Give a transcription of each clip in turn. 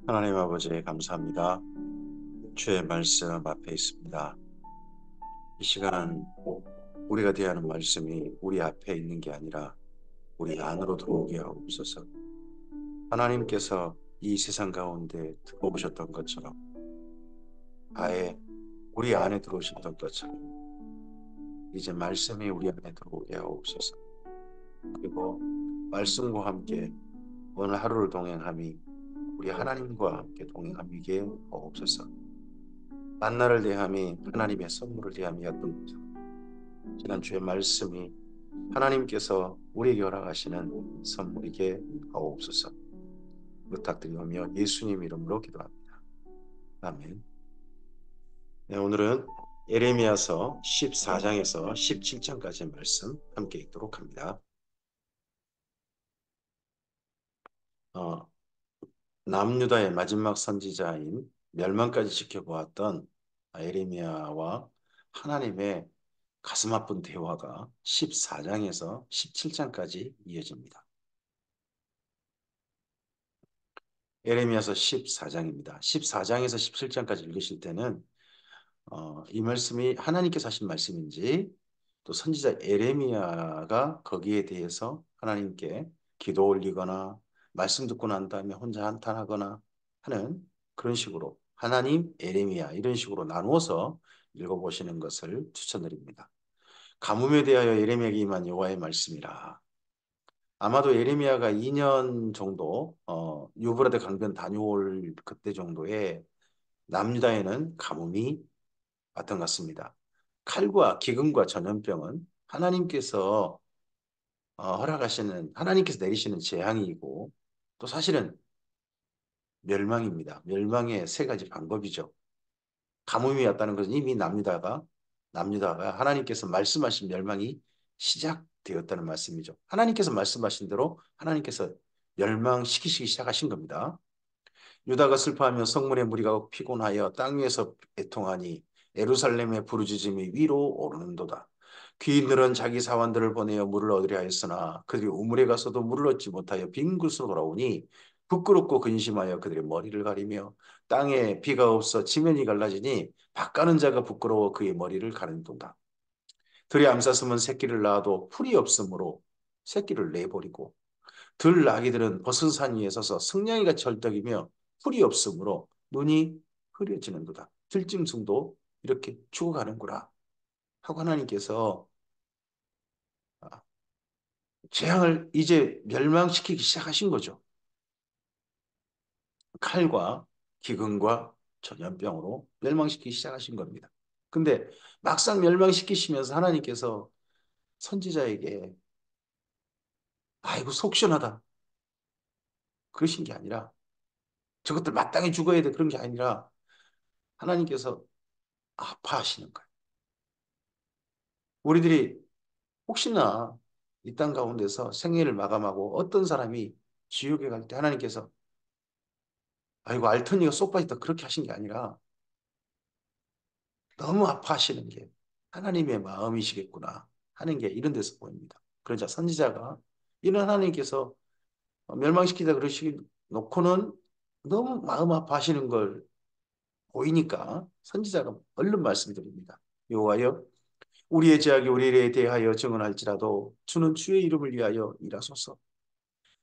하나님 아버지 감사합니다. 주의 말씀 앞에 있습니다. 이 시간 우리가 대하는 말씀이 우리 앞에 있는 게 아니라 우리 안으로 들어오게 하옵소서. 하나님께서 이 세상 가운데 들어오셨던 것처럼 아예 우리 안에 들어오셨던 것처럼 이제 말씀이 우리 안에 들어오게 하옵소서. 그리고 말씀과 함께 오늘 하루를 동행함이 우리 하나님과 함께 동행함이게 하옵소서. 만나를 대함이 하나님의 선물을 대함이었던 것처럼 지난 주의 말씀이 하나님께서 우리에게 허락하시는 선물이게 하옵소서. 부탁드리오며 예수님 이름으로 기도합니다. 아멘. 네, 오늘은 예레미야서 14장에서 17장까지의 말씀 함께 읽도록 합니다. 어, 남유다의 마지막 선지자인 멸망까지 지켜보았던 예레미야와 하나님의 가슴 아픈 대화가 14장에서 17장까지 이어집니다. 예레미야서 14장입니다. 14장에서 17장까지 읽으실 때는 이 말씀이 하나님께서 하신 말씀인지 또 선지자 예레미야가 거기에 대해서 하나님께 기도 올리거나 말씀 듣고 난 다음에 혼자 한탄하거나 하는 그런 식으로 하나님, 예레미야 이런 식으로 나누어서 읽어보시는 것을 추천드립니다. 가뭄에 대하여 예레미야에게 임한 여호와의 말씀이라. 아마도 예레미야가 2년 정도 유브라데 강변 다녀올 그때 정도에 남유다에는 가뭄이 왔던 것 같습니다. 칼과 기근과 전염병은 하나님께서 허락하시는 하나님께서 내리시는 재앙이고 또 사실은 멸망입니다. 멸망의 세 가지 방법이죠. 가뭄이 왔다는 것은 이미 남유다가 하나님께서 말씀하신 멸망이 시작되었다는 말씀이죠. 하나님께서 말씀하신 대로 하나님께서 멸망시키시기 시작하신 겁니다. 유다가 슬퍼하며 성문의 무리가 피곤하여 땅 위에서 애통하니 예루살렘의 부르짖음이 위로 오르는도다. 귀인들은 자기 사환들을 보내어 물을 얻으려 하였으나 그들이 우물에 가서도 물을 얻지 못하여 빈 굴으로 돌아오니 부끄럽고 근심하여 그들의 머리를 가리며 땅에 비가 없어 지면이 갈라지니 밭가는 자가 부끄러워 그의 머리를 가른도다. 들의 암사슴은 새끼를 낳아도 풀이 없으므로 새끼를 내버리고 들 나귀들은 벗은 산 위에 서서 승냥이같이 헐떡이며 풀이 없으므로 눈이 흐려지는도다. 들짐승도 이렇게 죽어가는구나 하고 하나님께서 재앙을 이제 멸망시키기 시작하신 거죠. 칼과 기근과 전염병으로 멸망시키기 시작하신 겁니다. 근데 막상 멸망시키시면서 하나님께서 선지자에게 아이고 속 시원하다 그러신 게 아니라 저것들 마땅히 죽어야 돼 그런 게 아니라 하나님께서 아파하시는 거예요. 우리들이 혹시나 이 땅 가운데서 생애를 마감하고 어떤 사람이 지옥에 갈 때 하나님께서 아이고 알턴이가 쏙 빠졌다 그렇게 하신 게 아니라 너무 아파하시는 게 하나님의 마음이시겠구나 하는 게 이런 데서 보입니다. 그러자 선지자가 이런 하나님께서 멸망시키다 그러시기 놓고는 너무 마음 아파하시는 걸 보이니까 선지자가 얼른 말씀드립니다. 여호와여 우리의 죄악이 우리에 대하여 증언할지라도 주는 주의 이름을 위하여 일하소서.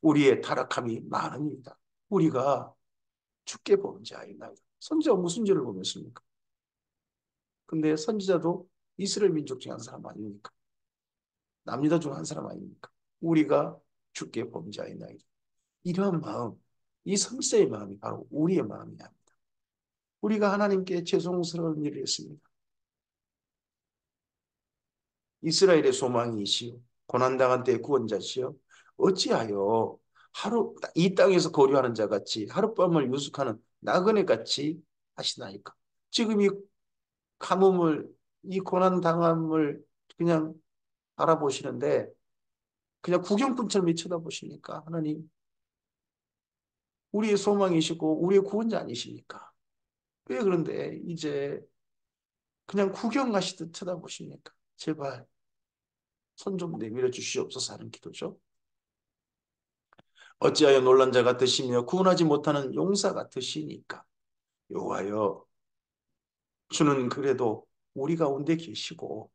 우리의 타락함이 많으니이다. 우리가 죽게 보는 자이나이다. 선지자가 무슨 죄를 범했습니까? 근데 선지자도 이스라엘 민족 중 한 사람 아닙니까? 남유다 중 한 사람 아닙니까? 우리가 죽게 보는 자이나이다. 이러한 마음, 이 성세의 마음이 바로 우리의 마음이야. 우리가 하나님께 죄송스러운 일을 했습니다. 이스라엘의 소망이시요 고난당한 때의 구원자시요 어찌하여 하루 이 땅에서 거류하는 자 같이 하룻밤을 유숙하는 나그네 같이 하시나이까. 지금 이 가뭄을 이 고난 당함을 그냥 알아보시는데 그냥 구경꾼처럼 쳐다보시니까 하나님 우리의 소망이시고 우리의 구원자 아니십니까? 왜 그런데 이제 그냥 구경하시듯 쳐다보십니까? 제발 손 좀 내밀어 주시옵소서 하는 기도죠. 어찌하여 놀란 자 같으시며 구원하지 못하는 용사 같으시니까. 여호와여, 주는 그래도 우리 가운데 계시고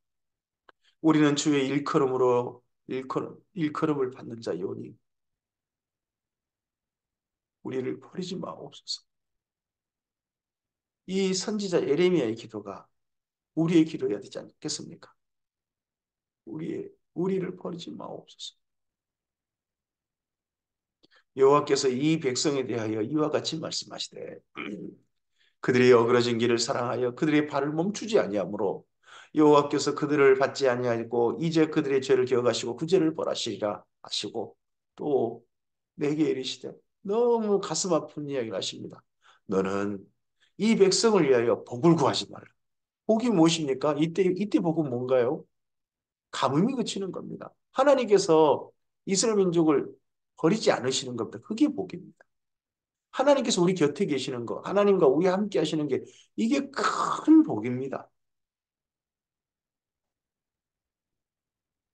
우리는 주의 일컬음으로 일컬음을 받는 자요니 우리를 버리지 마옵소서. 이 선지자 예레미야의 기도가 우리의 기도여야 되지 않겠습니까? 우리를 버리지 마옵소서. 여호와께서 이 백성에 대하여 이와 같이 말씀하시되 그들이 어그러진 길을 사랑하여 그들의 발을 멈추지 아니하므로 여호와께서 그들을 받지 아니하고 이제 그들의 죄를 기억하시고 그 죄를 벌하시리라 하시고 또 내게 이르시되 너무 가슴 아픈 이야기를 하십니다. 너는 이 백성을 위하여 복을 구하지 말라. 복이 무엇입니까? 이때 복은 뭔가요? 가뭄이 그치는 겁니다. 하나님께서 이스라엘 민족을 버리지 않으시는 겁니다. 그게 복입니다. 하나님께서 우리 곁에 계시는 거, 하나님과 우리 함께 하시는 게 이게 큰 복입니다.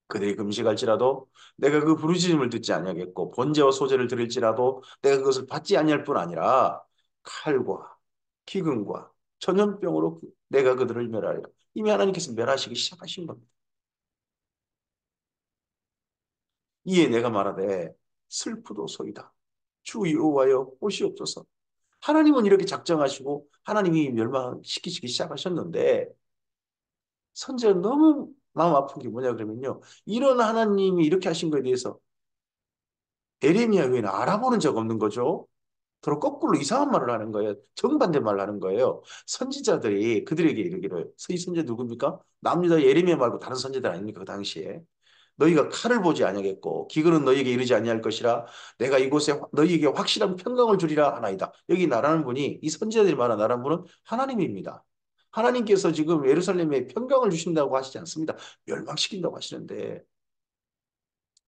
그들이 금식할지라도 내가 그 부르짖음을 듣지 아니하겠고 번제와 소제를 드릴지라도 내가 그것을 받지 아니할 뿐 아니라 칼과 기근과 전염병으로 내가 그들을 멸하리라. 이미 하나님께서 멸하시기 시작하신 겁니다. 이에 내가 말하되 슬프도소이다. 주 여호와여 보시옵소서. 하나님은 이렇게 작정하시고 하나님이 멸망시키시기 시작하셨는데 선지자는 너무 마음 아픈 게 뭐냐 그러면요. 이런 하나님이 이렇게 하신 거에 대해서 에레미야 외에는 알아보는 적 없는 거죠. 서로 거꾸로 이상한 말을 하는 거예요. 정반대 말을 하는 거예요. 선지자들이 그들에게 이르기를 이 선지자 누굽니까? 남유다 예레미야 말고 다른 선지자들 아닙니까? 그 당시에. 너희가 칼을 보지 아니하겠고 기근은 너희에게 이르지 아니할 것이라 내가 이곳에 너희에게 확실한 평강을 주리라 하나이다. 여기 나라는 분이 이 선지자들이 말하는 나라는 분은 하나님입니다. 하나님께서 지금 예루살렘에 평강을 주신다고 하시지 않습니다. 멸망시킨다고 하시는데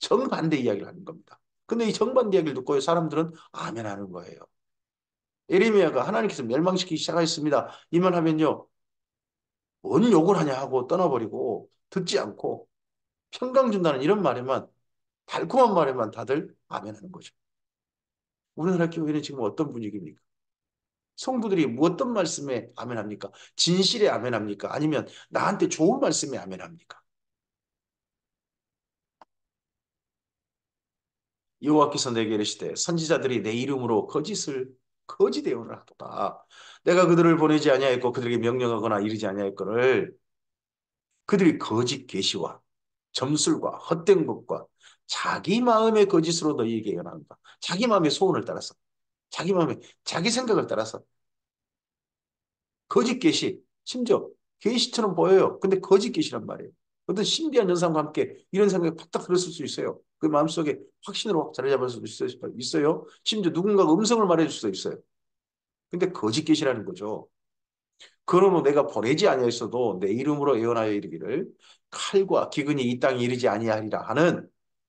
정반대 이야기를 하는 겁니다. 근데 이 정반대 이야기를 듣고 사람들은 아멘 하는 거예요. 에레미야가 하나님께서 멸망시키기 시작하였습니다. 이만 하면요. 뭔 욕을 하냐 하고 떠나버리고 듣지 않고 평강 준다는 이런 말에만 달콤한 말에만 다들 아멘하는 거죠. 우리나라 교회는 지금 어떤 분위기입니까? 성도들이 어떤 말씀에 아멘합니까? 진실에 아멘합니까? 아니면 나한테 좋은 말씀에 아멘합니까? 여호와께서 내게 이르시되 선지자들이 내 이름으로 거짓 예언을 하도다. 내가 그들을 보내지 아니하였고 그들에게 명령하거나 이르지 아니하였거늘 그들이 거짓 계시와 점술과 헛된 것과 자기 마음의 거짓으로 너희에게 예언한다. 자기 마음의 소원을 따라서 자기 마음의 자기 생각을 따라서 거짓 계시, 심지어 계시처럼 보여요. 근데 거짓 계시란 말이에요. 어떤 신비한 현상과 함께 이런 생각이 팍딱 들었을 수 있어요. 그 마음속에 확신으로 확 자리 잡을 수도 있어요. 심지어 누군가가 음성을 말해줄 수도 있어요. 근데 거짓 계시라는 거죠. 그러므로 내가 보내지 아니하였어도 내 이름으로 예언하여 이르기를 칼과 기근이 이 땅에 이르지 아니하리라 하는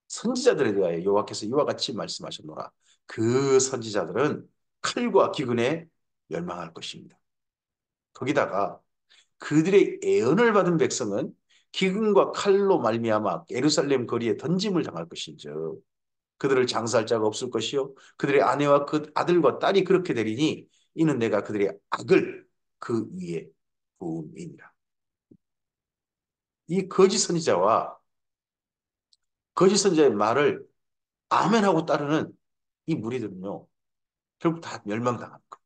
선지자들에 대하여 여호와께서 이와 같이 말씀하셨노라. 그 선지자들은 칼과 기근에 멸망할 것입니다. 거기다가 그들의 예언을 받은 백성은 기근과 칼로 말미암아 예루살렘 거리에 던짐을 당할 것인즉 그들을 장사할 자가 없을 것이요 그들의 아내와 그 아들과 딸이 그렇게 되리니 이는 내가 그들의 악을 그 위에 부음이니라. 이 거짓 선지자와 거짓 선지자의 말을 아멘하고 따르는 이 무리들은요 결국 다 멸망당합니다.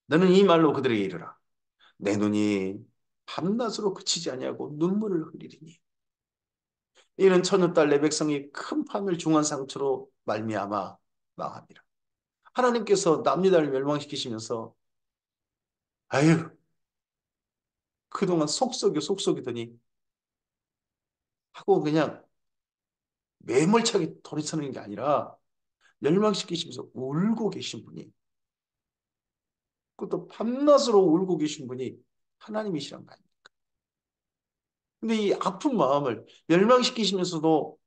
너는 이 말로 그들에게 이르라. 내 눈이 밤낮으로 그치지 아니하고 눈물을 흘리리니 이는 천여 달 내 백성이 큰 판을 중한 상처로 말미암아 망합니다. 하나님께서 남유다를 멸망시키시면서 아유 그동안 속썩이더니 하고 그냥 매몰차게 돌이서는 게 아니라 멸망시키시면서 울고 계신 분이 그것도 밤낮으로 울고 계신 분이 하나님이시란 거 아닙니까? 근데 이 아픈 마음을 멸망시키시면서도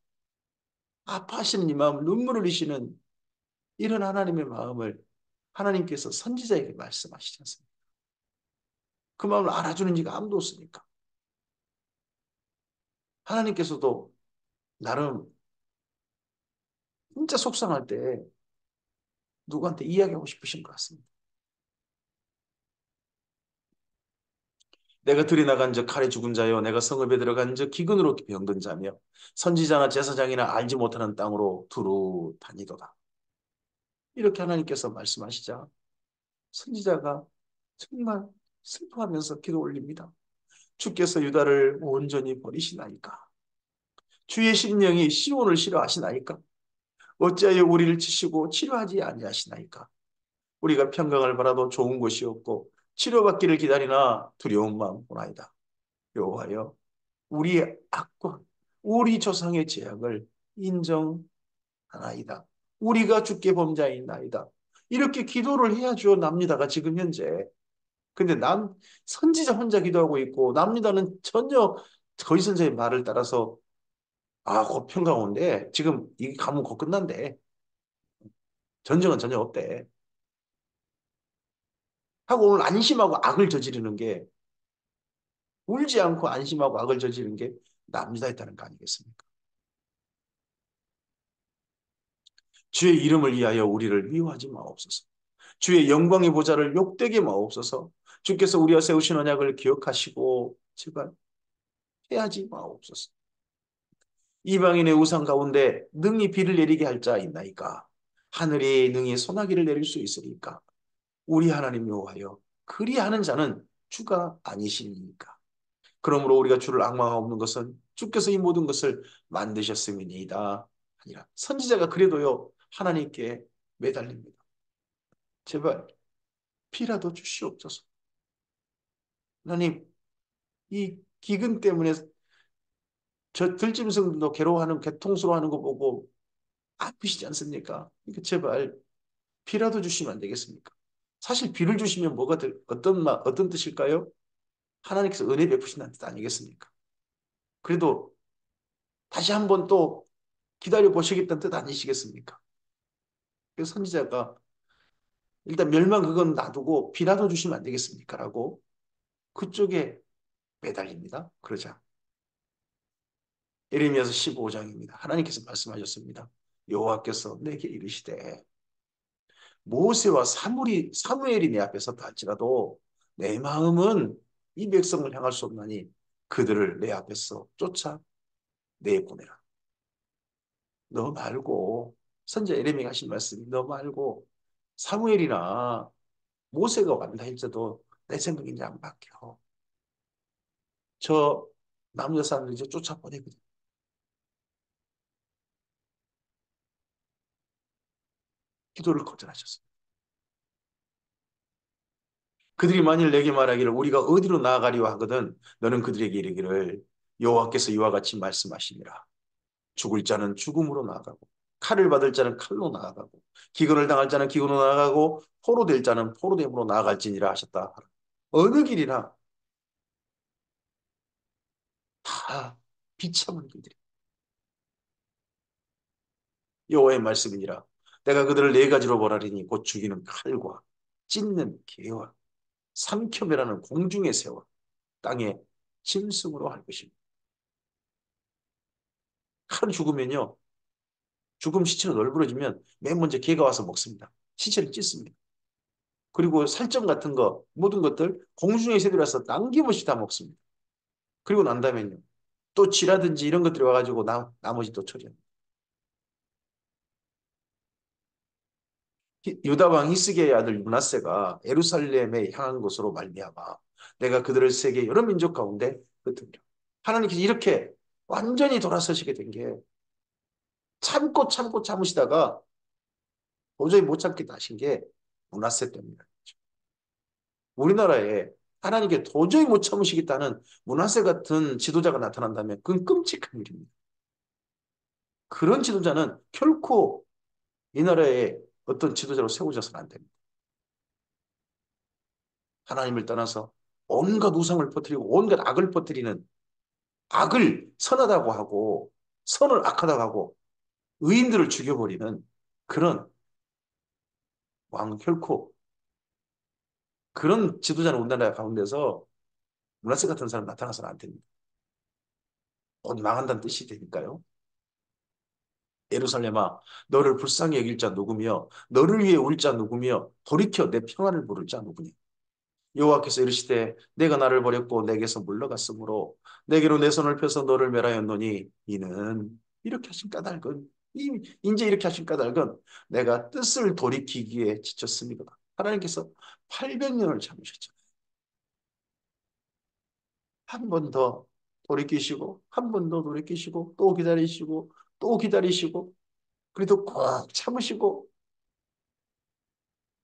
아파하시는 이 마음을 눈물 흘리시는 이런 하나님의 마음을 하나님께서 선지자에게 말씀하시지 않습니까? 그 마음을 알아주는 이가 아무도 없으니까. 하나님께서도 나름 진짜 속상할 때 누구한테 이야기하고 싶으신 것 같습니다. 내가 들이나간 저 칼에 죽은 자여 내가 성읍에 들어간 저 기근으로 병든 자며 선지자나 제사장이나 알지 못하는 땅으로 두루 다니도다. 이렇게 하나님께서 말씀하시자 선지자가 정말 슬퍼하면서 기도 올립니다. 주께서 유다를 온전히 버리시나이까? 주의 심령이 시온을 싫어하시나이까? 어찌하여 우리를 치시고 치료하지 아니하시나이까? 우리가 평강을 바라도 좋은 곳이 없고 치료받기를 기다리나 두려운 마음 보나이다. 여호와여 우리의 악과 우리 조상의 죄악을 인정하나이다. 우리가 주께 범자이나이다. 이렇게 기도를 해야죠. 납니다가 지금 현재. 근데 선지자 혼자 기도하고 있고 납니다는 전혀 거짓 선자의 말을 따라서 곧 평강 온대. 지금 이 가문 곧 끝난대. 전쟁은 전혀 없대. 하고 오늘 안심하고 악을 저지르는 게 울지 않고 안심하고 악을 저지르는 게 납니다였다는 거 아니겠습니까? 주의 이름을 위하여 우리를 미워하지 마옵소서. 주의 영광의 보좌를 욕되게 마옵소서. 주께서 우리와 세우신 언약을 기억하시고 제발 해하지 마옵소서. 이방인의 우상 가운데 능히 비를 내리게 할 자 있나이까? 하늘이 능히 소나기를 내릴 수 있으니까. 우리 하나님 여호와여 그리하는 자는 주가 아니시니까. 그러므로 우리가 주를 악망하고 없는 것은 주께서 이 모든 것을 만드셨음이니이다. 아니라 선지자가 그래도요 하나님께 매달립니다. 제발 피라도 주시옵소서. 하나님 이 기근 때문에 저 들짐승도 괴로워하는 괴통스러워하는 거 보고 아프시지 않습니까? 그러니까 제발 비라도 주시면 안 되겠습니까? 사실 비를 주시면 어떤 뜻일까요? 하나님께서 은혜 베푸신다는 뜻 아니겠습니까? 그래도 다시 한번 또 기다려 보시겠다는 뜻 아니시겠습니까? 그래서 선지자가 일단 멸망 그건 놔두고 비라도 주시면 안 되겠습니까? 라고 그쪽에 매달립니다. 그러자 예레미야서 15장입니다. 하나님께서 말씀하셨습니다. 여호와께서 내게 이르시되 모세와 사무엘이 내 앞에 섰다 할지라도 내 마음은 이 백성을 향할 수 없나니 그들을 내 앞에서 쫓아 내보내라. 너 말고 선지자 예레미야가 하신 말씀이 너 말고 사무엘이나 모세가 왔다 할지라도 내 생각이 이제 안 바뀌어. 저 남자 사람들 이제 쫓아보내거든. 기도를 거절하셨습니다. 그들이 만일 내게 말하기를 우리가 어디로 나아가리오 하거든 너는 그들에게 이르기를 여호와께서 이와 같이 말씀하시니라. 죽을 자는 죽음으로 나아가고 칼을 받을 자는 칼로 나아가고 기근을 당할 자는 기근으로 나아가고 포로될 자는 포로됨으로 나아갈지니라 하셨다. 어느 길이나 다 비참한 길들이 여호와의 말씀이니라. 내가 그들을 네 가지로 벌하리니 곧 죽이는 칼과 찢는 개와 삼켜매라는 공중의 새와 땅에 짐승으로 할 것입니다. 칼 죽으면요. 죽음 시체로 널브러지면 맨 먼저 개가 와서 먹습니다. 시체를 찢습니다. 그리고 살점 같은 거 모든 것들 공중의 새들이 와서 남김없이 다 먹습니다. 그리고 난 다음에는요. 또 쥐라든지 이런 것들이 와가지고 나머지 또 처리합니다. 유다 왕 히스기야의 아들 므낫세가 예루살렘에 향한 것으로 말미암아 내가 그들을 세계 여러 민족 가운데 흩으리라. 하나님께서 이렇게 완전히 돌아서시게 된 게 참고 참고 참으시다가 도저히 못 참겠다 하신 게 므낫세 때문이다. 우리나라에 하나님께 도저히 못 참으시겠다는 므낫세 같은 지도자가 나타난다면 그건 끔찍한 일입니다. 그런 지도자는 결코 이 나라에 어떤 지도자로 세워져서는 안 됩니다. 하나님을 떠나서 온갖 우상을 퍼뜨리고 온갖 악을 퍼뜨리는 악을 선하다고 하고 선을 악하다고 하고 의인들을 죽여버리는 그런 왕 결코 그런 지도자는 우리나라 가운데서 문하세 같은 사람 나타나서는 안 됩니다. 곧 망한다는 뜻이 되니까요. 예루살렘아, 너를 불쌍히 여길 자 누구며 너를 위해 울 자 누구며 돌이켜 내 평안을 부를 자 누구니. 여호와께서 이르시되 내가 나를 버렸고 내게서 물러갔으므로 내게로 내 손을 펴서 너를 멸하였노니 이는 이렇게 하신 까닭은 이제 이렇게 하신 까닭은 내가 뜻을 돌이키기에 지쳤습니다. 하나님께서 800년을 참으셨잖아요. 한 번 더 돌이키시고 한 번 더 돌이키시고 또 기다리시고 또 기다리시고 그래도 꼭 참으시고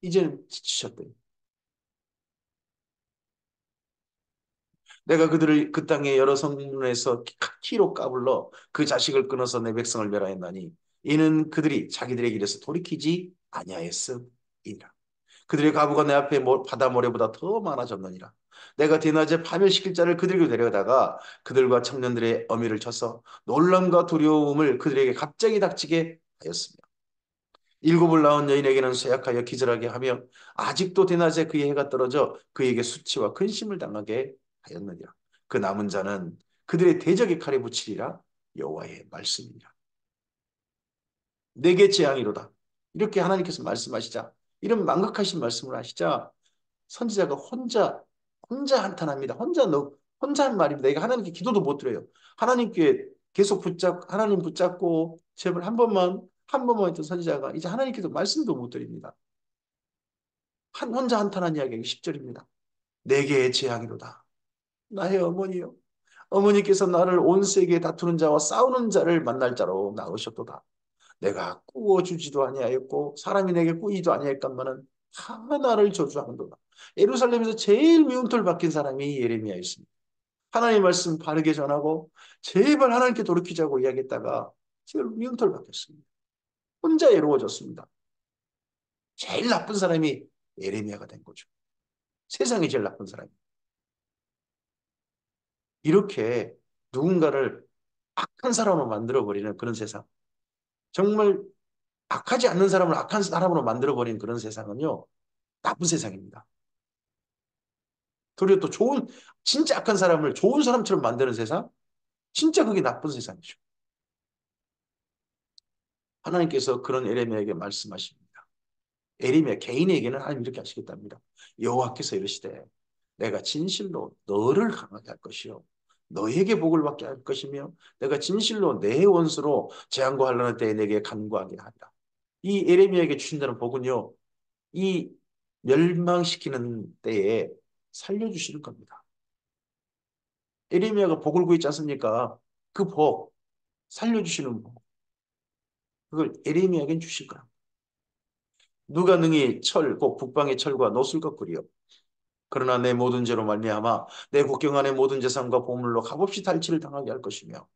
이제는 지치셨대요. 내가 그들을 그 땅의 여러 성문에서 키로 까불러 그 자식을 끊어서 내 백성을 멸하였나니 이는 그들이 자기들의 길에서 돌이키지 아니하였음이니라. 그들의 가부가 내 앞에 바다 모래보다 더 많아졌느니라. 내가 대낮에 파멸시킬 자를 그들에게 데려다가 그들과 청년들의 어미를 쳐서 놀람과 두려움을 그들에게 갑자기 닥치게 하였으며 일곱을 낳은 여인에게는 쇠약하여 기절하게 하며 아직도 대낮에 그의 해가 떨어져 그에게 수치와 근심을 당하게 하였느니라. 그 남은 자는 그들의 대적의 칼에 붙이리라. 여호와의 말씀이니라. 내게 재앙이로다. 이렇게 하나님께서 말씀하시자 이런 망각하신 말씀을 하시자 선지자가 혼자 한탄합니다. 혼자 한 말입니다. 이거 하나님께 기도도 못 드려요. 하나님께 계속 하나님 붙잡고 제발 한 번만 했던 선지자가 이제 하나님께서 말씀도 못 드립니다. 혼자 한탄한 이야기가 10절입니다. 내게 재앙이로다. 나의 어머니요. 어머니께서 나를 온 세계에 다투는 자와 싸우는 자를 만날 자로 낳으셨도다. 내가 꾸어주지도 아니하였고 사람이 내게 꾸이지도 아니하였건만은 하나를 저주하는도다. 예루살렘에서 제일 미움털 박힌 사람이 예레미야였습니다. 하나님 말씀 바르게 전하고 제발 하나님께 돌이키자고 이야기했다가 제일 미움털 박혔습니다. 혼자 외로워졌습니다. 제일 나쁜 사람이 예레미야가 된 거죠. 세상에 제일 나쁜 사람이. 이렇게 누군가를 악한 사람으로 만들어버리는 그런 세상. 정말 악하지 않는 사람을 악한 사람으로 만들어버리는 그런 세상은요. 나쁜 세상입니다. 도리어 또 진짜 악한 사람을 좋은 사람처럼 만드는 세상? 진짜 그게 나쁜 세상이죠. 하나님께서 그런 에레미야에게 말씀하십니다. 에레미야 개인에게는 하나님 이렇게 하시겠답니다. 여호와께서 이르시되 내가 진실로 너를 강하게 할 것이요 너에게 복을 받게 할 것이며 내가 진실로 내 원수로 재앙과 환난의 때에 내게 간구하게 하리라. 이 에레미야에게 주신다는 복은요. 이 멸망시키는 때에 살려주시는 겁니다. 에레미야가 복을 구했지 않습니까? 그 복, 살려주시는 복, 그걸 에레미야에게 주실 거야. 누가 능히 곧 북방의 철과 노술 것꾸리요 그러나 내 모든 죄로 말미암아 내 국경 안의 모든 재산과 보물로 값없이 탈취를 당하게 할 것이며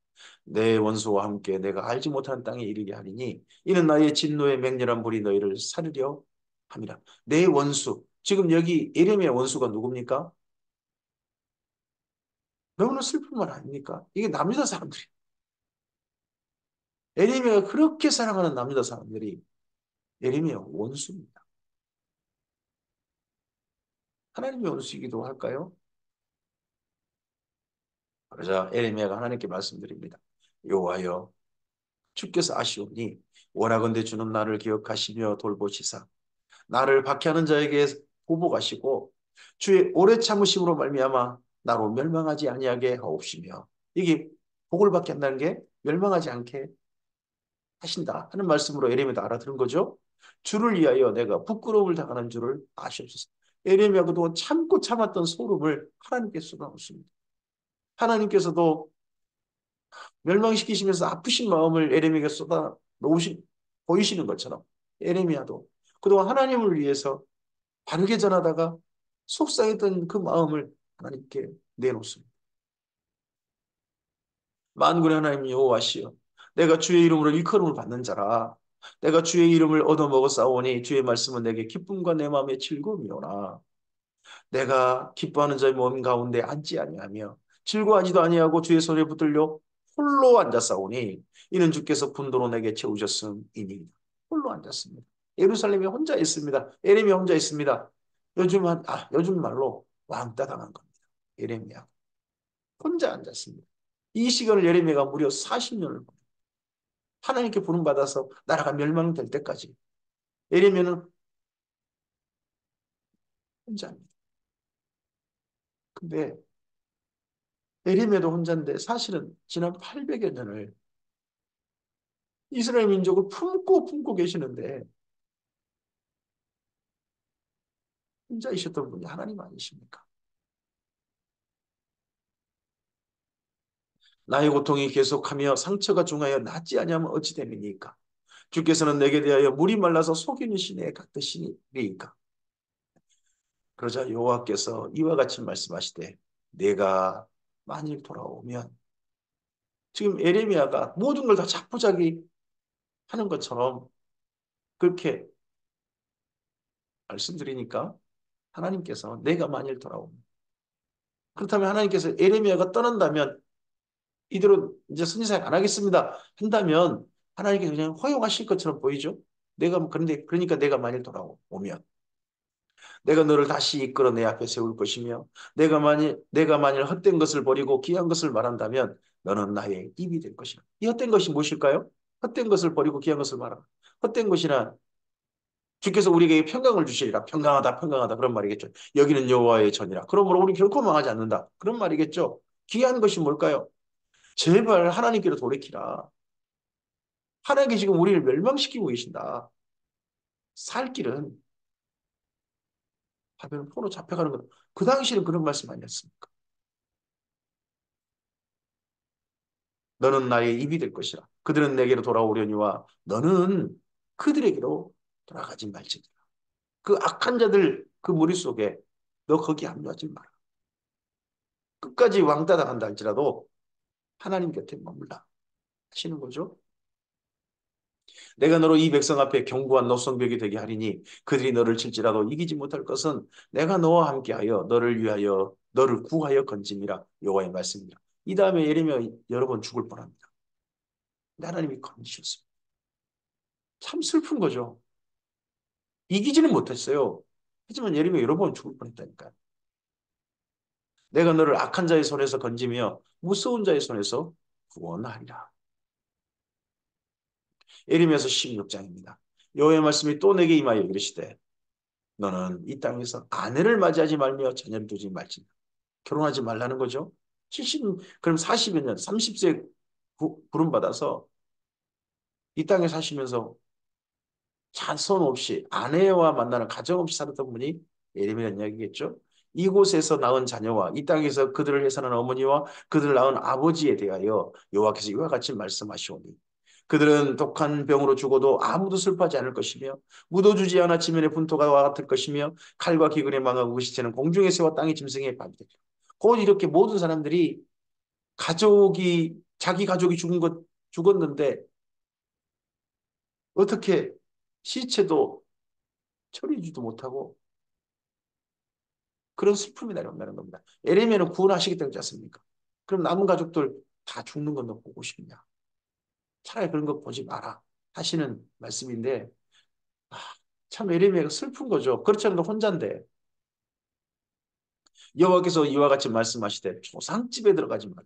내 원수와 함께 내가 알지 못하는 땅에 이르게 하리니 이는 나의 진노의 맹렬한 불이 너희를 사르려 함이라. 내 원수, 지금 여기 예레미야 원수가 누굽니까? 너무나 슬픈 말 아닙니까? 이게 남유다 사람들이. 예레미야가 그렇게 사랑하는 남유다 사람들이 예레미야 원수입니다. 하나님의 원수이기도 할까요? 그러자 예레미야가 하나님께 말씀드립니다. 여호와여 주께서 아시오니 원하건대 주는 나를 기억하시며 돌보시사 나를 박해하는 자에게 보복하시고 주의 오래 참으심으로 말미암아 나로 멸망하지 아니하게 하옵시며 이게 복을 받게 한다는 게 멸망하지 않게 하신다 하는 말씀으로 예레미야도 알아들은 거죠. 주를 위하여 내가 부끄러움을 당하는 줄을 아시옵소서. 예레미야가 그동안 참고 참았던 소름을 하나님께 쏟아놓습니다. 하나님께서도 멸망시키시면서 아프신 마음을 예레미야에게 쏟아 놓으신 보이시는 것처럼 예레미야도 그동안 하나님을 위해서 바르게 전하다가 속상했던 그 마음을 하나님께 내놓습니다. 만군의 하나님 여호와시여 내가 주의 이름으로 일컬음을 받는 자라 내가 주의 이름을 얻어먹어 싸우니 주의 말씀은 내게 기쁨과 내 마음의 즐거움이오나 내가 기뻐하는 자의 몸 가운데 앉지 아니하며 즐거워하지도 아니하고 주의 손에 붙들려 홀로 앉았사오니 이는 주께서 분도로 내게 채우셨음이니 홀로 앉았습니다. 예루살렘에 혼자 있습니다. 예레미야 혼자 있습니다. 요즘 말로 왕따 당한 겁니다. 예레미야 혼자 앉았습니다. 이 시간을 예레미야가 무려 40년을 하나님께 부름받아서 나라가 멸망될 때까지 예레미야는 혼자입니다. 근데 예레미야도 혼자인데 사실은 지난 800여 년을 이스라엘 민족을 품고 계시는데 혼자이셨던 분이 하나님 아니십니까? 나의 고통이 계속하며 상처가 중하여 낫지 아니하면 어찌 됨이니까? 주께서는 내게 대하여 물이 말라서 속이는 시내에 gat으시리이까? 그러자 여호와께서 이와 같이 말씀하시되 내가 만일 돌아오면 지금 에레미야가 모든 걸 다 자포자기 하는 것처럼 그렇게 말씀드리니까 하나님께서 내가 만일 돌아오면 그렇다면 하나님께서 에레미야가 떠난다면 이대로 이제 선지자를 안 하겠습니다 한다면 하나님께서 그냥 허용하실 것처럼 보이죠. 내가 그런데 그러니까 내가 만일 돌아오면 내가 너를 다시 이끌어 내 앞에 세울 것이며 내가 만일 헛된 것을 버리고 귀한 것을 말한다면 너는 나의 입이 될 것이라. 이 헛된 것이 무엇일까요? 헛된 것을 버리고 귀한 것을 말하라. 헛된 것이나 주께서 우리에게 평강을 주시리라. 평강하다, 평강하다. 그런 말이겠죠. 여기는 여호와의 전이라. 그러므로 우리 결코 망하지 않는다. 그런 말이겠죠. 귀한 것이 뭘까요? 제발 하나님께로 돌이키라. 하나님께 지금 우리를 멸망시키고 계신다. 살 길은 하면 포로 잡혀가는 것. 그 당시에는 그런 말씀 아니었습니까? 너는 나의 입이 될 것이라. 그들은 내게로 돌아오려니와 너는 그들에게로 돌아가지 말지니라. 그 악한 자들 그 무리 속에 너 거기 합류하지 마라. 끝까지 왕따 당한다 할지라도 하나님 곁에 머물라 하시는 거죠. 내가 너로 이 백성 앞에 견고한 노성벽이 되게 하리니 그들이 너를 칠지라도 이기지 못할 것은 내가 너와 함께하여 너를 위하여 너를 구하여 건짐이라 여호와의 말씀이라. 이 다음에 예레미야 여러 번 죽을 뻔합니다. 근데 하나님이 건지셨습니다. 참 슬픈 거죠. 이기지는 못했어요. 하지만 예레미야 여러 번 죽을 뻔했다니까요. 내가 너를 악한 자의 손에서 건지며 무서운 자의 손에서 구원하리라. 예레미야서 16장입니다. 여호와의 말씀이 또 내게 임하여 이르시되 너는 이 땅에서 아내를 맞이하지 말며 자녀를 두지 말지니 결혼하지 말라는 거죠. 70 그럼 40여 년 30세 부름받아서 이 땅에 사시면서 자손 없이 아내와 만나는 가정 없이 살았던 분이 예레미야 이야기겠죠. 이곳에서 낳은 자녀와 이 땅에서 그들을 해산한 어머니와 그들을 낳은 아버지에 대하여 여호와께서 이와 같이 말씀하시오니 그들은 독한 병으로 죽어도 아무도 슬퍼하지 않을 것이며 묻어주지 않아 지면의 분토가 같을 것이며 칼과 기근에 망하고 그 시체는 공중의 새와 땅의 짐승의 밥이 되리라. 곧 이렇게 모든 사람들이 자기 가족이 죽었는데 어떻게 시체도 처리지도 못하고 그런 슬픔이 내려온다는 겁니다. 예레미야는 구원하시겠다고 했지 않습니까? 그럼 남은 가족들 다 죽는 건 너 보고 싶냐? 차라리 그런 거 보지 마라 하시는 말씀인데 아, 참 예레미야가 슬픈 거죠. 그렇지 않아도 혼자인데 여호와께서 이와 같이 말씀하시되 조상집에 들어가지 말라.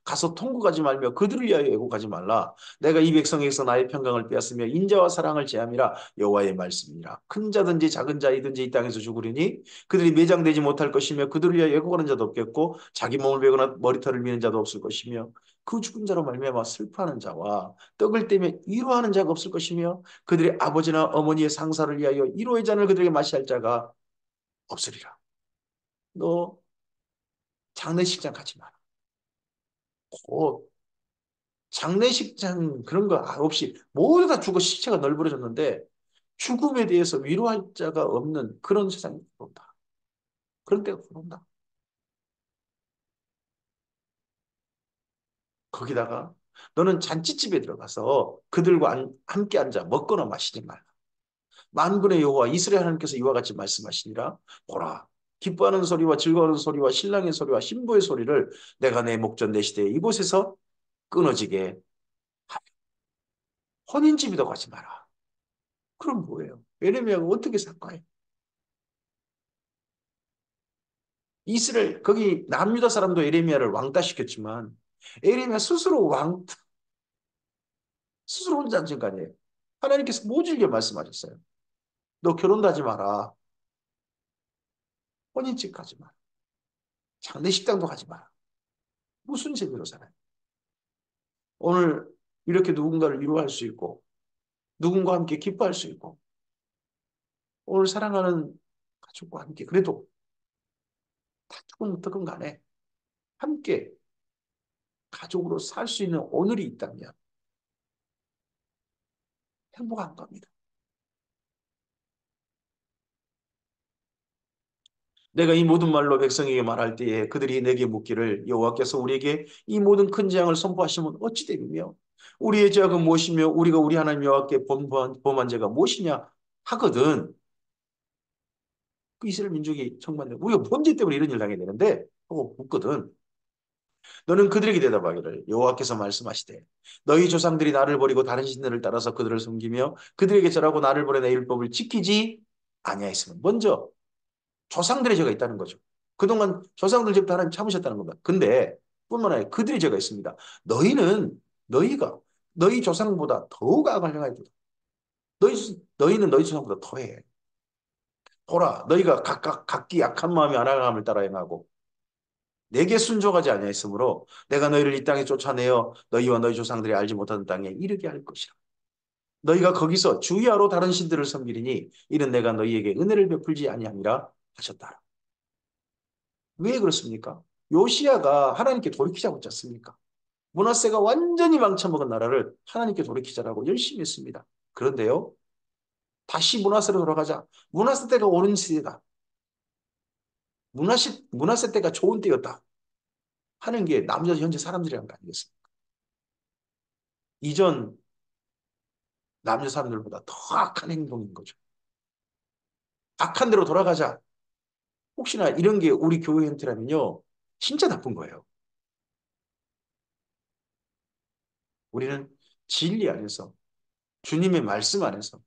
가서 통곡하지 말며 그들을 위하여 애곡하지 말라. 내가 이 백성에게서 나의 평강을 빼앗으며 인자와 사랑을 제함이라 여호와의 말씀이라. 큰 자든지 작은 자이든지 이 땅에서 죽으리니 그들이 매장되지 못할 것이며 그들을 위하여 애곡하는 자도 없겠고 자기 몸을 베거나 머리털을 미는 자도 없을 것이며 그 죽은 자로 말미암아 슬퍼하는 자와 떡을 떼며 위로하는 자가 없을 것이며 그들의 아버지나 어머니의 상사를 위하여 위로의 잔을 그들에게 마시게 할 자가 없으리라. 너 장례식장 가지 마라. 곧 장례식장 그런 거 없이 모두 다 죽어 시체가 널브러졌는데 죽음에 대해서 위로할 자가 없는 그런 세상이 들어온다. 그런 때가 들어온다. 거기다가 너는 잔치집에 들어가서 그들과 함께 앉아 먹거나 마시지 말라. 만군의 여호와 이스라엘 하나님께서 이와 같이 말씀하시니라. 보라. 기뻐하는 소리와 즐거워하는 소리와 신랑의 소리와 신부의 소리를 내가 내 목전 내 시대에 이곳에서 끊어지게 하며 혼인집에도 가지 마라. 그럼 뭐예요? 예레미야가 어떻게 살까요? 이스라엘 거기 남유다 사람도 예레미야를 왕따시켰지만 에리미야 스스로 스스로 혼자 앉은 거 아니에요. 하나님께서 모질게 말씀하셨어요. 너 결혼도 하지 마라. 혼인집 가지 마라. 장례식장도 가지 마라. 무슨 재미로 살아요? 오늘 이렇게 누군가를 위로할 수 있고 누군가 함께 기뻐할 수 있고 오늘 사랑하는 가족과 함께 그래도 다 조금 어떻건 간에 함께 가족으로 살 수 있는 오늘이 있다면 행복한 겁니다. 내가 이 모든 말로 백성에게 말할 때에 그들이 내게 묻기를 여호와께서 우리에게 이 모든 큰 재앙을 선포하시면 어찌 되리며 우리의 죄악은 무엇이며 우리가 우리 하나님 여호와께 범한 죄가 무엇이냐 하거든. 그 이스라엘 민족이 정말 우리가 범죄 때문에 이런 일 당해야 되는데 하고 묻거든. 너는 그들에게 대답하기를 여호와께서 말씀하시되 너희 조상들이 나를 버리고 다른 신들을 따라서 그들을 섬기며 그들에게 절하고 나를 버려 내 율법을 지키지 아니하였으면 먼저 조상들의 죄가 있다는 거죠. 그동안 조상들 죄부터 하나님 참으셨다는 겁니다. 근데 뿐만 아니라 그들의 죄가 있습니다. 너희가 너희 조상보다 더욱 악을 행하였다. 너희는 너희 조상보다 더해. 보라, 너희가 각기 약한 마음이 안하감을 따라 행하고 내게 순종하지 아니하였으므로 내가 너희를 이 땅에 쫓아내어 너희와 너희 조상들이 알지 못하는 땅에 이르게 할 것이라. 너희가 거기서 주야로 다른 신들을 섬기리니 이는 내가 너희에게 은혜를 베풀지 아니함이라 하셨다. 왜 그렇습니까? 요시야가 하나님께 돌이키자고 했지 않습니까? 므낫세가 완전히 망쳐먹은 나라를 하나님께 돌이키자라고 열심히 했습니다. 그런데요, 다시 므낫세로 돌아가자. 므낫세 때가 옳은 시대다. 므낫세 때가 좋은 때였다. 하는 게 남자 현재 사람들이란 거 아니겠습니까? 이전 남녀 사람들보다 더 악한 행동인 거죠. 악한 대로 돌아가자. 혹시나 이런 게 우리 교회 형태라면요. 진짜 나쁜 거예요. 우리는 진리 안에서 주님의 말씀 안에서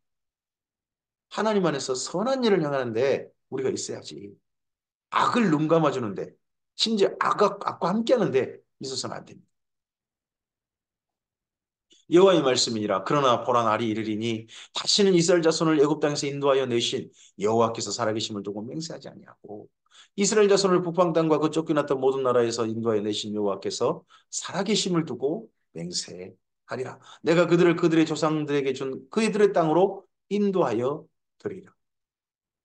하나님 안에서 선한 일을 향하는데 우리가 있어야지. 악을 눈 감아주는데 심지어 악과 함께하는데 있어서는 안 됩니다. 여호와의 말씀이니라. 그러나 보라 날이 이르리니 다시는 이스라엘 자손을 애굽 땅에서 인도하여 내신 여호와께서 살아계심을 두고 맹세하지 아니하고 이스라엘 자손을 북방 땅과 그 쫓겨났던 모든 나라에서 인도하여 내신 여호와께서 살아계심을 두고 맹세하리라. 내가 그들을 그들의 조상들에게 준 그들의 땅으로 인도하여 드리리라.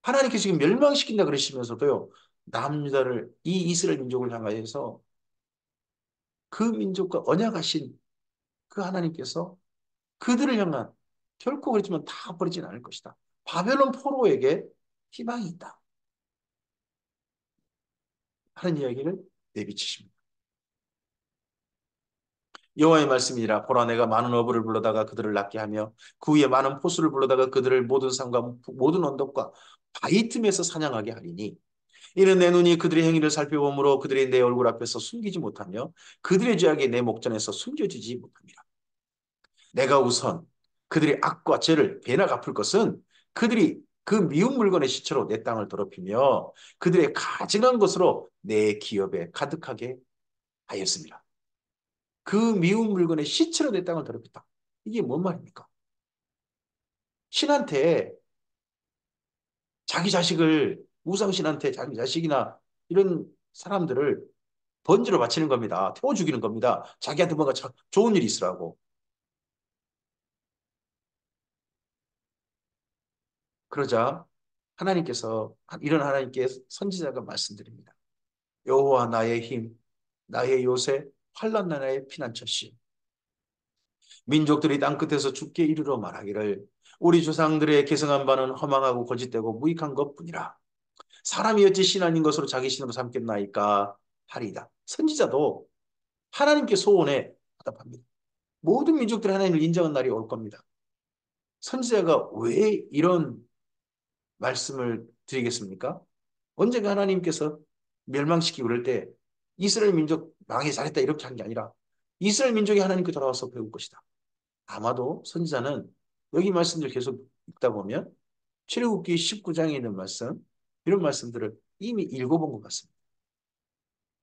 하나님께서 지금 멸망시킨다 그러시면서도요. 남유다를 이 이스라엘 민족을 향하여서 그 민족과 언약하신 그 하나님께서 그들을 향한 결코 그렇지만 다 버리진 않을 것이다. 바벨론 포로에게 희망이 있다. 하는 이야기를 내비치십니다. 여호와의 말씀이라 보라 내가 많은 어부를 불러다가 그들을 낫게 하며 그 위에 많은 포수를 불러다가 그들을 모든 산과 모든 언덕과 바위 틈에서 사냥하게 하리니 이는 내 눈이 그들의 행위를 살펴보므로 그들이 내 얼굴 앞에서 숨기지 못하며 그들의 죄악이 내 목전에서 숨겨지지 못합니다. 내가 우선 그들의 악과 죄를 배나 갚을 것은 그들이 그 미운 물건의 시체로 내 땅을 더럽히며 그들의 가증한 것으로 내 기업에 가득하게 하였습니다. 그 미운 물건의 시체로 내 땅을 더럽혔다. 이게 뭔 말입니까? 신한테 자기 자식을 우상신한테 자기 자식이나 이런 사람들을 번지로 바치는 겁니다. 태워 죽이는 겁니다. 자기한테 뭔가 좋은 일이 있으라고. 그러자 하나님께서 이런 하나님께 선지자가 말씀드립니다. 여호와 나의 힘, 나의 요새, 환난 나라의 피난처시. 민족들이 땅 끝에서 죽게 이르러 말하기를 우리 조상들의 계승한 바는 허망하고 거짓되고 무익한 것뿐이라. 사람이 어찌 신 아닌 것으로 자기 신으로 삼겠나이까 하리이다. 선지자도 하나님께 소원에 답합니다. 모든 민족들이 하나님을 인정한 날이 올 겁니다. 선지자가 왜 이런 말씀을 드리겠습니까? 언젠가 하나님께서 멸망시키고 그럴 때 이스라엘 민족 망해 잘했다 이렇게 한 게 아니라 이스라엘 민족이 하나님께 돌아와서 배울 것이다. 아마도 선지자는 여기 말씀들 계속 읽다 보면 출애굽기 19장에 있는 말씀 이런 말씀들을 이미 읽어본 것 같습니다.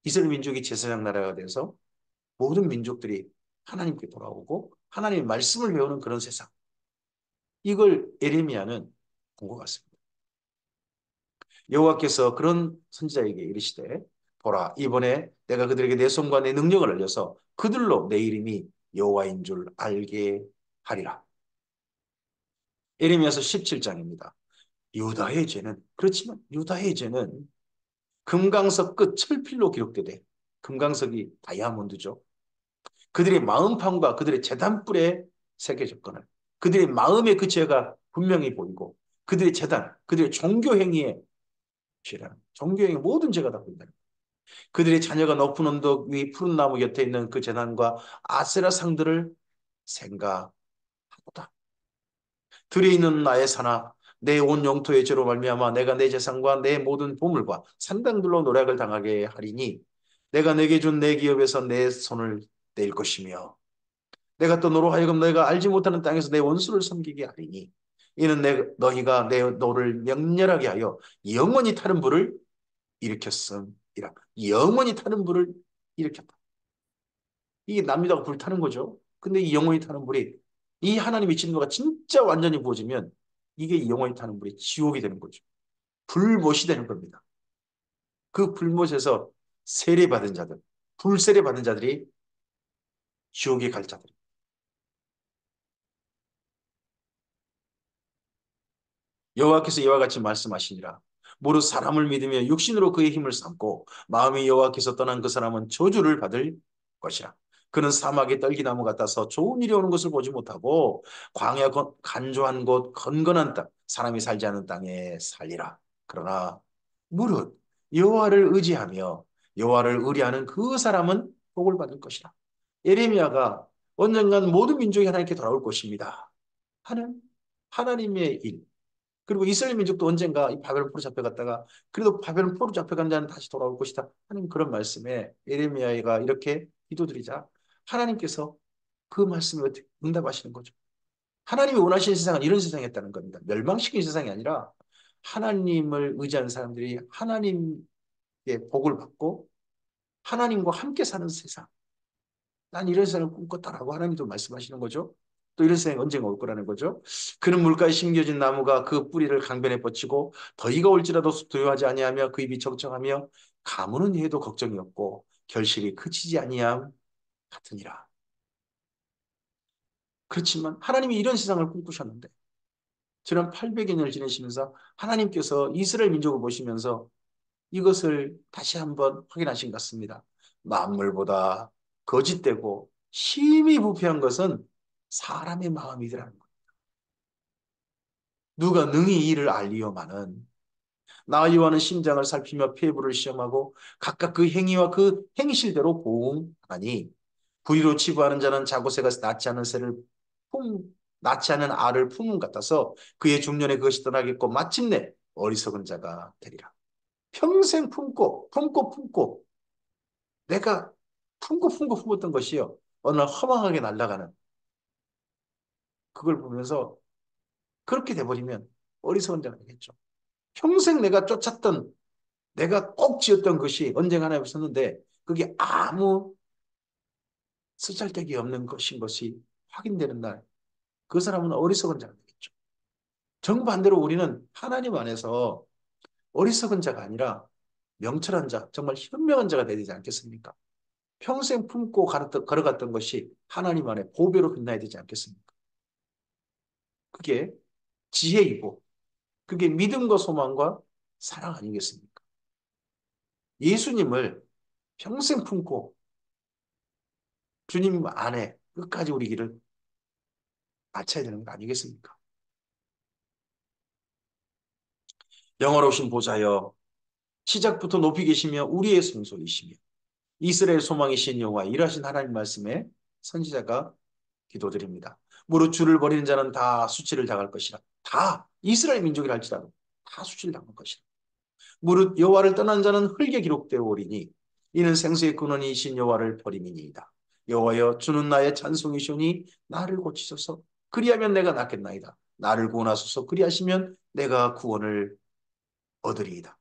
이스라엘 민족이 제사장 나라가 돼서 모든 민족들이 하나님께 돌아오고 하나님의 말씀을 배우는 그런 세상. 이걸 예레미야는 본 것 같습니다. 여호와께서 그런 선지자에게 이르시되 보라 이번에 내가 그들에게 내 손과 내 능력을 알려서 그들로 내 이름이 여호와인 줄 알게 하리라. 예레미야서 17장입니다. 유다의 죄는 그렇지만 유다의 죄는 금강석 끝 철필로 기록되되 금강석이 다이아몬드죠. 그들의 마음판과 그들의 재단뿔에 새겨졌거늘 그들의 마음의 그 죄가 분명히 보이고 그들의 재단, 그들의 종교행위에 죄라는 종교행위 모든 죄가 다 보인다. 그들의 자녀가 높은 언덕 위 푸른 나무 곁에 있는 그 재단과 아세라 상들을 생각하도다. 들에 있는 나의 산아 내 온 영토의 죄로 말미암아 내가 내 재산과 내 모든 보물과 산당들로 노략을 당하게 하리니 내가 내게 준 내 기업에서 내 손을 뗄 것이며 내가 또 너로 하여금 너희가 알지 못하는 땅에서 내 원수를 섬기게 하리니 이는 너희가 내 너를 명렬하게 하여 영원히 타는 불을 일으켰음이라. 영원히 타는 불을 일으켰다. 이게 남유다가 불타는 거죠. 근데 이 영원히 타는 불이 이 하나님의 진노가 진짜 완전히 부어지면 이게 영원히 타는 불이 지옥이 되는 거죠. 불못이 되는 겁니다. 그 불못에서 세례받은 자들, 불세례 받은 자들이 지옥에 갈 자들. 여호와께서 이와 같이 말씀하시니라. 무릇 사람을 믿으며 육신으로 그의 힘을 삼고 마음이 여호와께서 떠난 그 사람은 저주를 받을 것이라. 그는 사막의 떨기나무 같아서 좋은 일이 오는 것을 보지 못하고 광야 간조한 곳 건건한 땅 사람이 살지 않은 땅에 살리라. 그러나 무릇 여호와를 의지하며 여호와를 의뢰하는 그 사람은 복을 받을 것이라. 예레미야가 언젠간 모든 민족이 하나님께 돌아올 것입니다 하는 하나님의 일. 그리고 이스라엘 민족도 언젠가 이 바벨론 포로 잡혀갔다가 그래도 바벨론 포로 잡혀간 자는 다시 돌아올 것이다 하는 그런 말씀에 예레미야가 이렇게 기도드리자 하나님께서 그 말씀에 응답하시는 거죠. 하나님이 원하시는 세상은 이런 세상이었다는 겁니다. 멸망시킨 세상이 아니라 하나님을 의지하는 사람들이 하나님의 복을 받고 하나님과 함께 사는 세상. 난 이런 세상을 꿈꿨다라고 하나님도 말씀하시는 거죠. 또 이런 세상이 언젠가 올 거라는 거죠. 그는 물가에 심겨진 나무가 그 뿌리를 강변에 뻗치고 더위가 올지라도 두려워하지 아니하며 그 입이 적정하며 가무는 해도 걱정이 없고 결실이 그치지 아니함 같으니라. 그렇지만 하나님이 이런 세상을 꿈꾸셨는데 지난 800여 년을 지내시면서 하나님께서 이스라엘 민족을 보시면서 이것을 다시 한번 확인하신 것 같습니다. 만물보다 거짓되고 심히 부패한 것은 사람의 마음이더라는 거예요. 누가 능히 이 일을 알리오마는 나 여호와는 심장을 살피며 폐부를 시험하고 각각 그 행위와 그 행실대로 보응하니 부리로 치부하는 자는 자고새가 낳지 않은 새를 낳지 않은 알을 품은 같아서 그의 중년에 그것이 떠나겠고 마침내 어리석은 자가 되리라. 평생 품고 내가 품고 품었던 것이요. 어느 날 허망하게 날아가는 그걸 보면서 그렇게 돼버리면 어리석은 자가 되겠죠. 평생 내가 쫓았던 내가 꼭 지었던 것이 언젠가 하나에 없었는데 그게 아무 쓰잘데기 없는 것인 것이 확인되는 날 그 사람은 어리석은 자가 되겠죠. 정반대로 우리는 하나님 안에서 어리석은 자가 아니라 명철한 자, 정말 현명한 자가 되지 않겠습니까? 평생 품고 걸어갔던 것이 하나님 안에 보배로 빛나야 되지 않겠습니까? 그게 지혜이고 그게 믿음과 소망과 사랑 아니겠습니까? 예수님을 평생 품고 주님 안에 끝까지 우리 길을 마쳐야 되는 거 아니겠습니까? 영화로우신 보좌여 시작부터 높이 계시며 우리의 성소이시며 이스라엘 소망이신 여호와 일하신 하나님 말씀에 선지자가 기도드립니다. 무릇 주를 버리는 자는 다 수치를 당할 것이라. 다 이스라엘 민족이라 할지라도 다 수치를 당할 것이라. 무릇 여호와를 떠난 자는 흙에 기록되어 오리니 이는 생수의 근원이신 여호와를 버림이니이다. 여호와여 주는 나의 찬송이시오니 나를 고치소서. 그리하면 내가 낫겠나이다. 나를 구원하소서. 그리하시면 내가 구원을 얻으리이다.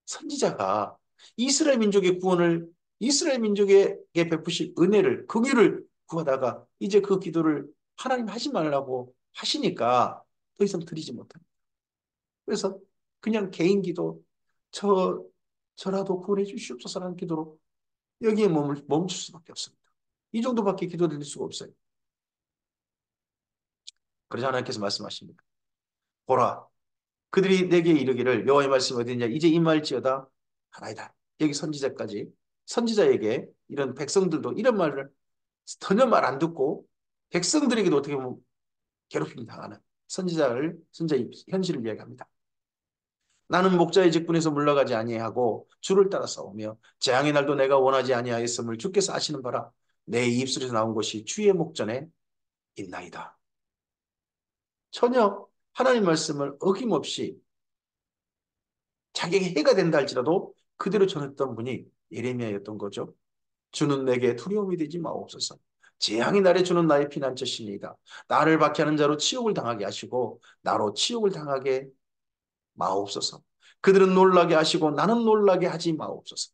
선지자가 이스라엘 민족의 구원을 이스라엘 민족에게 베푸실 은혜를, 긍휼을 구하다가 이제 그 기도를 하나님 하지 말라고 하시니까 더 이상 드리지 못합니다. 그래서 그냥 개인 기도, 저, 저라도 구원해 주시옵소서라는 기도로 여기에 멈출 수밖에 없습니다. 이 정도밖에 기도드릴 수가 없어요. 그래서 하나님께서 말씀하십니다. 보라, 그들이 내게 이르기를 여호와의 말씀이 어디 있냐 이제 임할지어다 하나이다. 여기 선지자까지 선지자에게 이런 백성들도 이런 말을 전혀 말 안 듣고 백성들에게도 어떻게 보면 괴롭힘 당하는 선지자의 현실을 이야기합니다. 나는 목자의 직분에서 물러가지 아니하고 주를 따라 싸우며 재앙의 날도 내가 원하지 아니하였음을 주께서 아시는 바라. 내 입술에서 나온 것이 주의 목전에 있나이다. 전혀 하나님 말씀을 어김없이 자기에게 해가 된다 할지라도 그대로 전했던 분이 예레미야였던 거죠. 주는 내게 두려움이 되지 마옵소서. 재앙의 날에 주는 나의 피난처시니이다. 나를 박해하는 자로 치욕을 당하게 하시고 나로 치욕을 당하게 마옵소서. 그들은 놀라게 하시고 나는 놀라게 하지 마옵소서.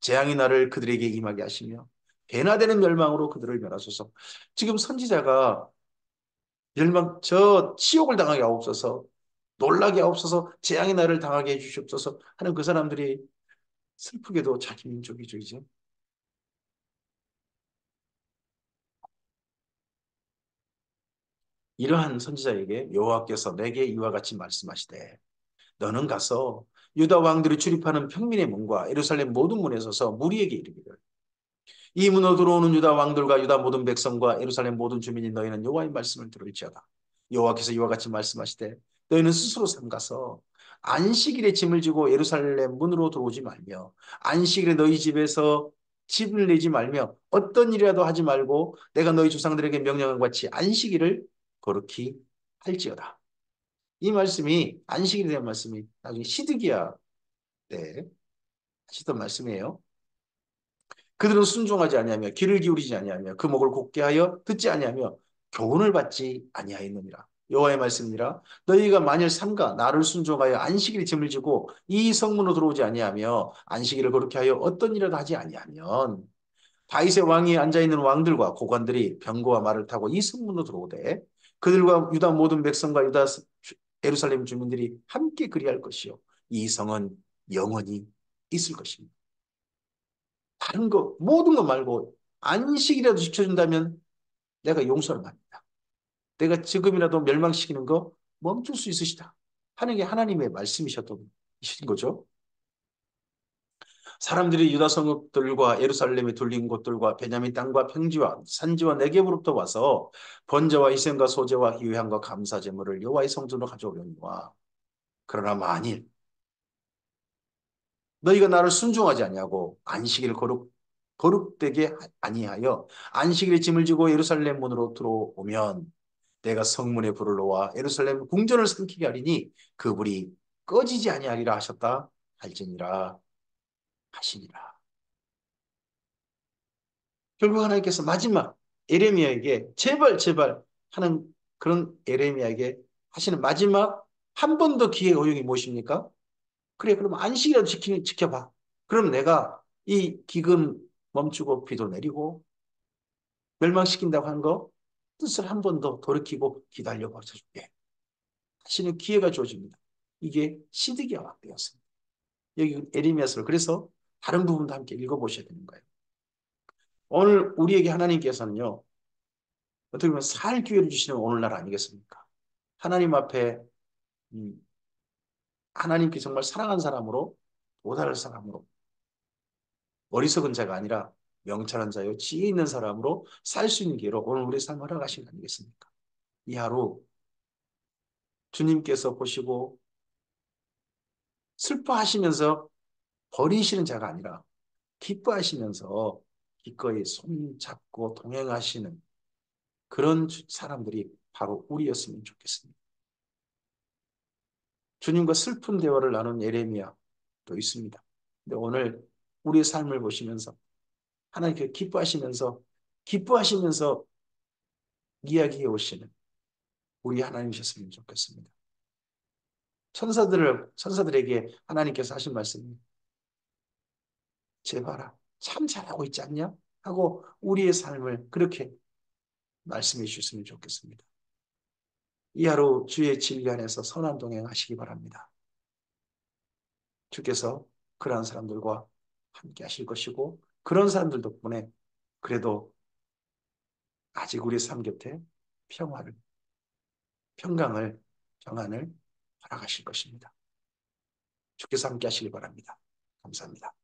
재앙의 날을 그들에게 임하게 하시며 배나 되는 멸망으로 그들을 멸하소서. 지금 선지자가 저 치욕을 당하게 하옵소서. 놀라게 하옵소서. 재앙의 날을 당하게 해주시옵소서 하는 그 사람들이 슬프게도 자기 민족이죠, 이제. 이러한 선지자에게 여호와께서 내게 이와 같이 말씀하시되 너는 가서 유다 왕들이 출입하는 평민의 문과 예루살렘 모든 문에 서서 무리에게 이르기를 이 문으로 들어오는 유다 왕들과 유다 모든 백성과 예루살렘 모든 주민이 너희는 여호와의 말씀을 들을지어다. 여호와께서 이와 같이 말씀하시되 너희는 스스로 삼가서 안식일에 짐을 지고 예루살렘 문으로 들어오지 말며 안식일에 너희 집에서 집을 내지 말며 어떤 일이라도 하지 말고 내가 너희 조상들에게 명령한 것 같이 안식일을 거룩히 할지어다. 이 말씀이 안식일에 대한 말씀이 나중에 시드기야 때 하시던 말씀이에요. 그들은 순종하지 아니하며 귀를 기울이지 아니하며 그 목을 곧게 하여 듣지 아니하며 교훈을 받지 아니하였느니라. 여호와의 말씀이니라. 너희가 만일 삼가 나를 순종하여 안식일에 짐을 지고 이 성문으로 들어오지 아니하며 안식일을 거룩히 하여 어떤 일이라도 하지 아니하면 다윗의 왕이 앉아있는 왕들과 고관들이 병거와 말을 타고 이 성문으로 들어오되 그들과 유다 모든 백성과 유다 예루살렘 주민들이 함께 그리할 것이요 이 성은 영원히 있을 것입니다. 다른 거 모든 거 말고 안식이라도 지켜준다면 내가 용서를 합니다. 내가 지금이라도 멸망시키는 거 멈출 수 있으시다 하는 게 하나님의 말씀이신 거죠. 사람들이 유다 성읍들과 예루살렘에 둘린 곳들과 베냐민 땅과 평지와 산지와 네겝으로부터 와서 번제와 희생과 소제와 희회함과 감사 제물을 여호와의 성전으로 가져오려니와 그러나 만일 너희가 나를 순종하지 아니하고 안식일을 거룩되게 아니하여 안식일에 짐을 지고 예루살렘 문으로 들어오면 내가 성문에 불을 놓아 예루살렘 궁전을 삼키게 하리니 그 불이 꺼지지 아니하리라 하셨다 할지니라 하시니라. 결국 하나님께서 마지막 에레미야에게 제발 제발 하는 그런 에레미야에게 하시는 마지막 한 번 더 기회 허용이 무엇입니까? 그래, 그럼 안식이라도 지켜봐. 그럼 내가 이 기근 멈추고 비도 내리고 멸망시킨다고 한 거 뜻을 한 번 더 돌이키고 기다려 봐줄게. 하시는 기회가 주어집니다. 이게 시드기야 확대였습니다. 여기 에레미야서를 그래서 다른 부분도 함께 읽어보셔야 되는 거예요. 오늘 우리에게 하나님께서는요. 어떻게 보면 살 기회를 주시는 오늘날 아니겠습니까? 하나님 앞에 하나님께 정말 사랑한 사람으로 도달할 사람으로 어리석은 자가 아니라 명철한 자요 지혜 있는 사람으로 살 수 있는 기회로 오늘 우리 삶을 허락하신 거 아니겠습니까? 이 하루 주님께서 보시고 슬퍼하시면서 버리시는 자가 아니라 기뻐하시면서 기꺼이 손잡고 동행하시는 그런 사람들이 바로 우리였으면 좋겠습니다. 주님과 슬픈 대화를 나눈 예레미야도 있습니다. 근데 오늘 우리의 삶을 보시면서 하나님께 기뻐하시면서 이야기해 오시는 우리 하나님이셨으면 좋겠습니다. 천사들에게 하나님께서 하신 말씀이 제발아, 참 잘하고 있지 않냐? 하고 우리의 삶을 그렇게 말씀해 주셨으면 좋겠습니다. 이 하루 주의 진리 안에서 선한 동행하시기 바랍니다. 주께서 그러한 사람들과 함께 하실 것이고 그런 사람들 덕분에 그래도 아직 우리 삶 곁에 평화를, 평강을, 평안을 허락하실 것입니다. 주께서 함께 하시기 바랍니다. 감사합니다.